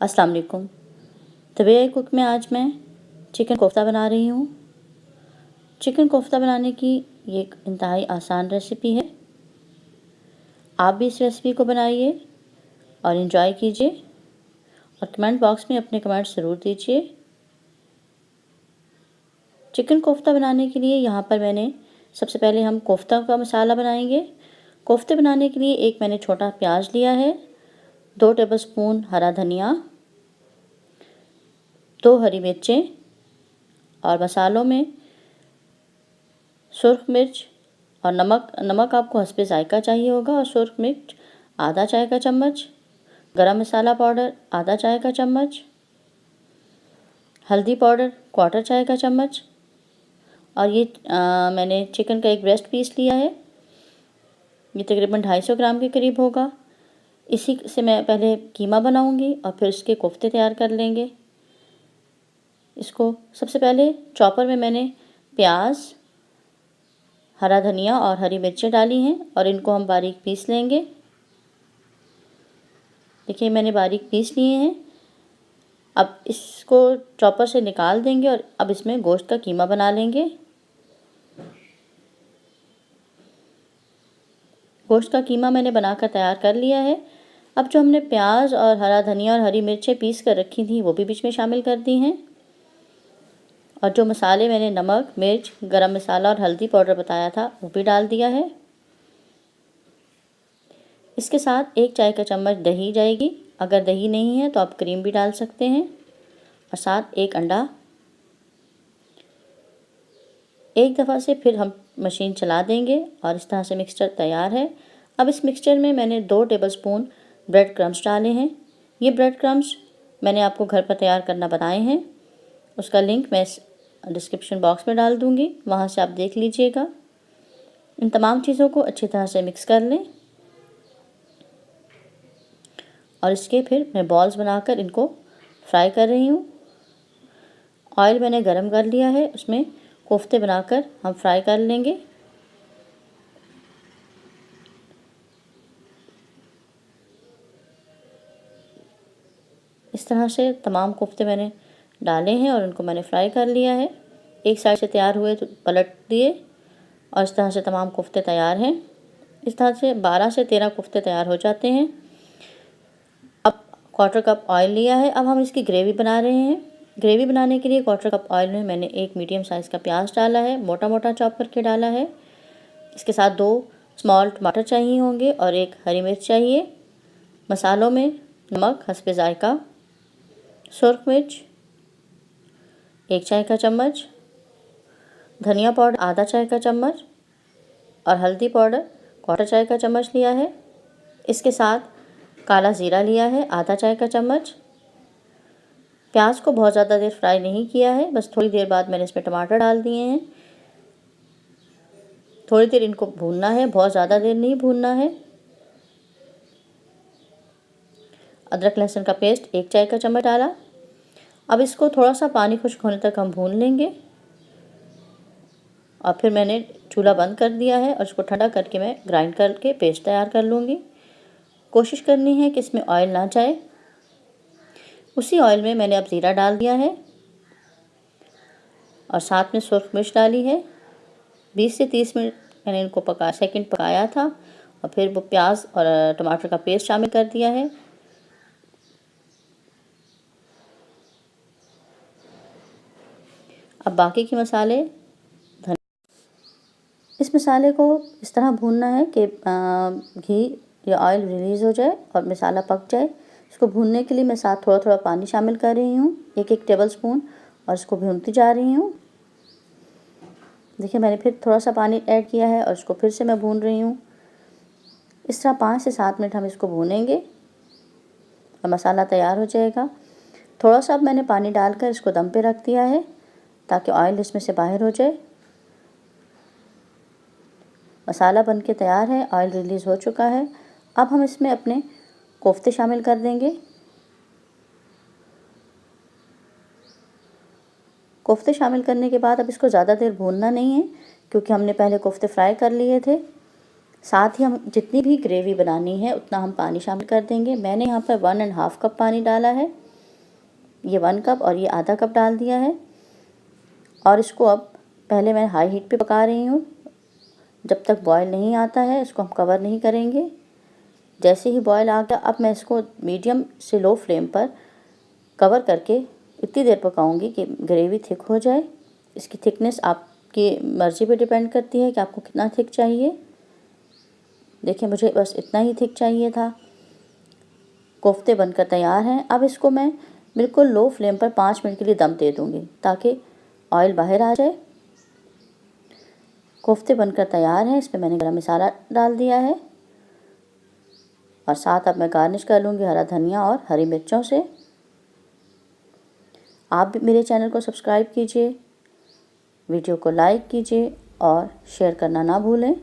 अस्सलाम वालेकुम। The way I cook में आज मैं चिकन कोफ्ता बना रही हूँ। चिकन कोफ्ता बनाने की ये एक इंतहाई आसान रेसिपी है। आप भी इस रेसिपी को बनाइए और इन्जॉय कीजिए और कमेंट बॉक्स में अपने कमेंट्स ज़रूर दीजिए। चिकन कोफ्ता बनाने के लिए यहाँ पर मैंने सबसे पहले हम कोफ्ता का मसाला बनाएंगे। कोफ्ते बनाने के लिए एक मैंने छोटा प्याज लिया है, 2 टेबलस्पून हरा धनिया, 2 हरी मिर्चें और मसालों में सुर्ख मिर्च और नमक आपको हस्बे ज़ायका चाहिए होगा और सुर्ख मिर्च आधा चाय का चम्मच, गरम मसाला पाउडर आधा चाय का चम्मच, हल्दी पाउडर 1/4 चाय का चम्मच और ये मैंने चिकन का एक ब्रेस्ट पीस लिया है। ये तकरीबन 250 ग्राम के करीब होगा। इसी से मैं पहले कीमा बनाऊंगी और फिर इसके कोफ्ते तैयार कर लेंगे। इसको सबसे पहले चॉपर में मैंने प्याज, हरा धनिया और हरी मिर्चें डाली हैं और इनको हम बारीक पीस लेंगे। देखिए मैंने बारीक पीस लिए हैं। अब इसको चॉपर से निकाल देंगे और अब इसमें गोश्त का कीमा बना लेंगे। गोश्त का कीमा मैंने बनाकर तैयार कर लिया है। अब जो हमने प्याज और हरा धनिया और हरी मिर्चें पीस कर रखी थी वो भी बीच में शामिल कर दी हैं और जो मसाले मैंने नमक, मिर्च, गरम मसाला और हल्दी पाउडर बताया था वो भी डाल दिया है। इसके साथ 1 चाय का चम्मच दही जाएगी। अगर दही नहीं है तो आप क्रीम भी डाल सकते हैं और साथ 1 अंडा। एक दफ़ा से फिर हम मशीन चला देंगे और इस तरह से मिक्सचर तैयार है। अब इस मिक्सचर में मैंने 2 टेबलस्पून ब्रेड क्रम्स डाले हैं। ये ब्रेड क्रम्स मैंने आपको घर पर तैयार करना बताए हैं। उसका लिंक मैं डिस्क्रिप्शन बॉक्स में डाल दूँगी, वहाँ से आप देख लीजिएगा। इन तमाम चीज़ों को अच्छी तरह से मिक्स कर लें और इसके फिर मैं बॉल्स बनाकर इनको फ्राई कर रही हूँ। ऑयल मैंने गरम कर लिया है, उसमें कोफ्ते बनाकर हम फ्राई कर लेंगे। इस तरह से तमाम कोफ्ते मैंने डाले हैं और उनको मैंने फ्राई कर लिया है। एक साइड से तैयार हुए तो पलट दिए और इस तरह से तमाम कोफ्ते तैयार हैं। इस तरह से 12 से 13 कोफ्ते तैयार हो जाते हैं। अब 1/4 कप ऑयल लिया है। अब हम इसकी ग्रेवी बना रहे हैं। ग्रेवी बनाने के लिए 1/4 कप ऑयल में मैंने एक मीडियम साइज़ का प्याज डाला है, मोटा मोटा चॉप करके डाला है। इसके साथ 2 स्मॉल टमाटर चाहिए होंगे और 1 हरी मिर्च चाहिए। मसालों में नमक हस्बे ज़ायका, सुर्ख मिर्च 1 चाय का चम्मच, धनिया पाउडर आधा चाय का चम्मच और हल्दी पाउडर 1/4 चाय का चम्मच लिया है। इसके साथ काला ज़ीरा लिया है आधा चाय का चम्मच। प्याज को बहुत ज़्यादा देर फ्राई नहीं किया है, बस थोड़ी देर बाद मैंने इसमें टमाटर डाल दिए हैं। थोड़ी देर इनको भूनना है, बहुत ज़्यादा देर नहीं भूनना है। अदरक लहसुन का पेस्ट 1 चाय का चम्मच डाला। अब इसको थोड़ा सा पानी खुश्क होने तक हम भून लेंगे और फिर मैंने चूल्हा बंद कर दिया है और इसको ठंडा करके मैं ग्राइंड करके पेस्ट तैयार कर लूँगी। कोशिश करनी है कि इसमें ऑयल ना जाए। उसी ऑयल में मैंने अब ज़ीरा डाल दिया है और साथ में सुर्ख मिर्च डाली है। 20 से 30 मिनट मैंने इनको पकाया था और फिर वो प्याज और टमाटर का पेस्ट शामिल कर दिया है। अब बाकी के मसाले इस मसाले को इस तरह भूनना है कि घी या ऑयल रिलीज़ हो जाए और मसाला पक जाए। इसको भूनने के लिए मैं साथ थोड़ा थोड़ा पानी शामिल कर रही हूँ, 1-1 टेबलस्पून, और इसको भूनती जा रही हूँ। देखिए मैंने फिर थोड़ा सा पानी ऐड किया है और इसको फिर से मैं भून रही हूँ। इस तरह 5 से 7 मिनट हम इसको भूनेंगे और मसाला तैयार हो जाएगा। थोड़ा सा अब मैंने पानी डालकर इसको दम पे रख दिया है ताकि ऑयल इसमें से बाहर हो जाए। मसाला बनके तैयार है, ऑयल रिलीज़ हो चुका है। अब हम इसमें अपने कोफ्ते शामिल कर देंगे। कोफ्ते शामिल करने के बाद अब इसको ज़्यादा देर भूनना नहीं है क्योंकि हमने पहले कोफ्ते फ्राई कर लिए थे। साथ ही हम जितनी भी ग्रेवी बनानी है उतना हम पानी शामिल कर देंगे। मैंने यहाँ पर 1.5 कप पानी डाला है ये 1 कप और ये आधा कप डाल दिया है। और इसको अब पहले मैं हाई हीट पे पका रही हूँ। जब तक बॉयल नहीं आता है इसको हम कवर नहीं करेंगे। जैसे ही बॉयल आ गया अब मैं इसको मीडियम से लो फ्लेम पर कवर करके इतनी देर पकाऊंगी कि ग्रेवी थिक हो जाए। इसकी थिकनेस आपकी मर्ज़ी पे डिपेंड करती है कि आपको कितना थिक चाहिए। देखिए मुझे बस इतना ही थिक चाहिए था। कोफ्ते बनकर तैयार हैं। अब इसको मैं बिल्कुल लो फ्लेम पर 5 मिनट के लिए दम दे दूँगी ताकि ऑयल बाहर आ जाए। कोफ्ते बनकर तैयार हैं। इसमें मैंने गरम मसाला डाल दिया है और साथ अब मैं गार्निश कर लूँगी हरा धनिया और हरी मिर्चों से। आप भी मेरे चैनल को सब्सक्राइब कीजिए, वीडियो को लाइक कीजिए और शेयर करना ना भूलें।